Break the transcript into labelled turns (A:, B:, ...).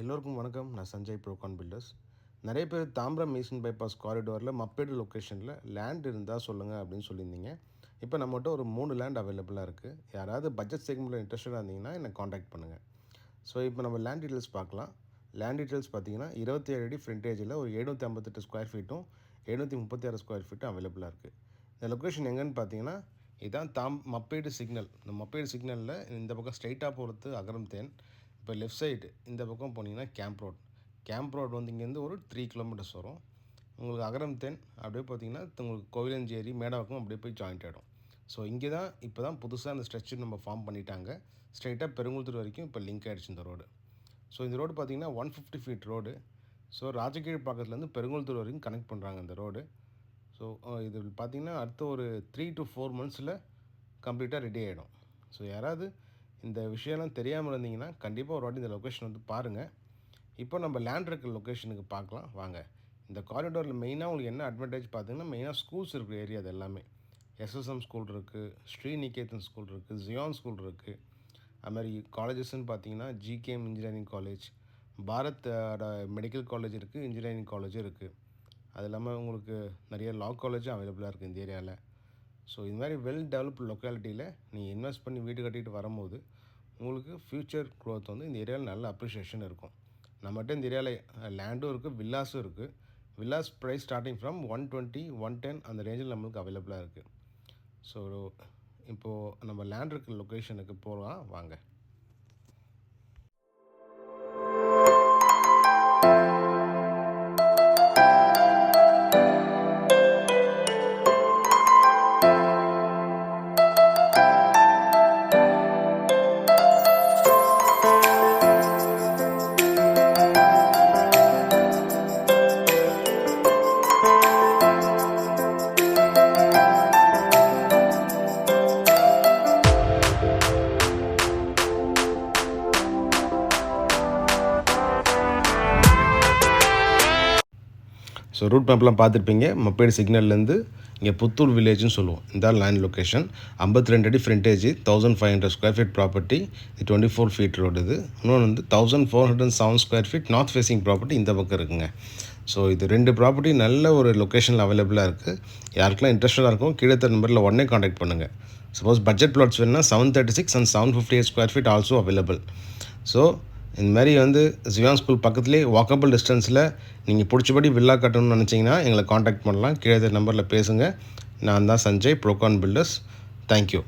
A: எல்லோருக்கும் வணக்கம். நான் சஞ்சய் ப்ரோகான் பில்டர்ஸ். நிறைய பேர் தாம்பரம் ஈஸ்டர்ன் பைபாஸ் காரிடோரில் மப்பேடு லொக்கேஷனில் லேண்ட் இருந்தால் சொல்லுங்கள் அப்படின்னு சொல்லியிருந்தீங்க. இப்போ நம்மகிட்ட ஒரு 3 லேண்ட் அவைலபிளாக இருக்குது. யாராவது பட்ஜெட் செக்மெண்ட்டில் இன்ட்ரெஸ்டடாக இருந்தீங்கன்னா என்னை காண்டாக்ட் பண்ணுங்கள். ஸோ இப்போ நம்ம லேண்ட் டீட்டெயில்ஸ் பார்க்கலாம். லேண்ட் டீட்டெயில்ஸ் பார்த்தீங்கன்னா 27 அடி ஃப்ரண்டேஜில் ஒரு 758 ஸ்கொயர் ஃபீட்டும் 736 ஸ்கொயர் ஃபீட்டும் அவைலபிளாக இருக்குது. இந்த லொக்கேஷன் எங்கன்னு பார்த்தீங்கன்னா இதுதான் மப்பேடு சிக்னல். இந்த மப்பேடு சிக்னலில் இந்த பக்கம் ஸ்ட்ரைட்டாக போகிறது அகரம் தேன். இப்போ லெஃப்ட் சைடு இந்த பக்கம் போனீங்கன்னா கேம்ப் ரோட் வந்து இங்கேருந்து ஒரு 3 கிலோமீட்டர்ஸ் வரும். உங்களுக்கு அகரம் தென் அப்படியே பார்த்தீங்கன்னா உங்களுக்கு கோவிலஞ்சேரி மேடாவுக்கும் அப்படியே போய் ஜாயிண்ட் ஆகிடும். ஸோ இங்கே தான் இப்போ தான் புதுசாக அந்த ஸ்ட்ரெச்சு நம்ம ஃபார்ம் பண்ணிட்டாங்க. ஸ்ட்ரைட்டாக பெருங்குளத்தூர் வரைக்கும் இப்போ லிங்க் ஆகிடுச்சு இந்த ரோடு. ஸோ இந்த ரோடு பார்த்திங்கன்னா 150 ஃபீட் ரோடு. ஸோ ராஜகீழ் பக்கத்துலேருந்து பெருங்குளத்தூர் வரைக்கும் கனெக்ட் பண்ணுறாங்க இந்த ரோடு. ஸோ இது பார்த்திங்கன்னா அடுத்த ஒரு 3 to 4 monthஸில் கம்ப்ளீட்டாக ரெடி ஆகிடும். ஸோ யாராவது இந்த விஷயம்லாம் தெரியாமல் இருந்தீங்கன்னா கண்டிப்பாக ஒரு வாட்டி இந்த லொக்கேஷன் வந்து பாருங்கள். இப்போ நம்ம லேண்ட் இருக்கிற லொக்கேஷனுக்கு பார்க்கலாம் வாங்க. இந்த காரிடோரில் மெயினாக உங்களுக்கு என்ன அட்வான்டேஜ் பார்த்தீங்கன்னா மெயினாக ஸ்கூல்ஸ் இருக்கிற ஏரியா அது எல்லாமே. எஸ்எஸ்எம் ஸ்கூல் இருக்குது, ஸ்ரீநிகேதன் ஸ்கூல் இருக்குது, ஜியான் ஸ்கூல் இருக்குது. அதுமாதிரி காலேஜஸ்ன்னு பார்த்தீங்கன்னா GKM engineering college, Bharat medical college இருக்குது, இன்ஜினியரிங் காலேஜும் இருக்குது. அது இல்லாமல் உங்களுக்கு நிறைய லா காலேஜும் அவைலபிளாக இருக்குது இந்த ஏரியாவில். ஸோ இது மாதிரி வெல் டெவலப்டு லொக்காலிட்டியில் நீங்கள் இன்வெஸ்ட் பண்ணி வீடு கட்டிட்டு வரும்போது உங்களுக்கு ஃப்யூச்சர் க்ரோத் வந்து இந்த ஏரியாவில் நல்ல அப்ரிஷியேஷன் இருக்கும். நம்மகிட்ட இந்த ஏரியாவில் லேண்டும் இருக்குது, வில்லாஸும் இருக்குது. வில்லாஸ் ப்ரைஸ் ஸ்டார்டிங் ஃப்ரம் 120, 110 அந்த ரேஞ்சில் நம்மளுக்கு அவைலபிளாக இருக்குது. ஸோ இப்போது நம்ம லேண்ட் இருக்கிற லொக்கேஷனுக்கு போகலாம் வாங்க. ஸோ ரூட் மேப்லாம் பார்த்துருப்பீங்க. மப்பேடு சிக்னல்லேருந்து இங்கே புத்தூர் வில்லேஜ்னு சொல்லுவோம். இந்த லேண்ட் லொக்கேஷன் 52 அடி ஃப்ரண்டேஜ், 1500 ஸ்கொயர் ஃபீட் ப்ராப்பர்ட்டி. இது 24 ஃபீட் ரோடு. இது இன்னொன்று வந்து 1407 square feet north facing property இந்த பக்கம் இருக்குங்க. ஸோ இது 2 ப்ராப்பர்ட்டி நல்ல ஒரு லொக்கேஷனில் அவைலபிளாக இருக்குது. யாருக்கெல்லாம் இன்ட்ரெஸ்டாக இருக்கும் கீழே தர நம்பரில் உடனே காண்டாக்ட் பண்ணுங்கள். சப்போஸ் பட்ஜெட் பிளாட்ஸ் வேணுன்னா 736 and 758 square feet also available. So இந்த மாதிரி வந்து ஜியான் ஸ்கூல் பக்கத்துலேயே வாக்கபிள் டிஸ்டன்ஸில் நீங்கள் பிடிச்சபடி வில்லா கட்டணும்னு நினச்சிங்கன்னா எங்களை காண்டாக்ட் பண்ணலாம். கீழே நம்பரில் பேசுங்க. நான் தான் சஞ்சய் ப்ரோகான் பில்டர்ஸ். தேங்க்யூ.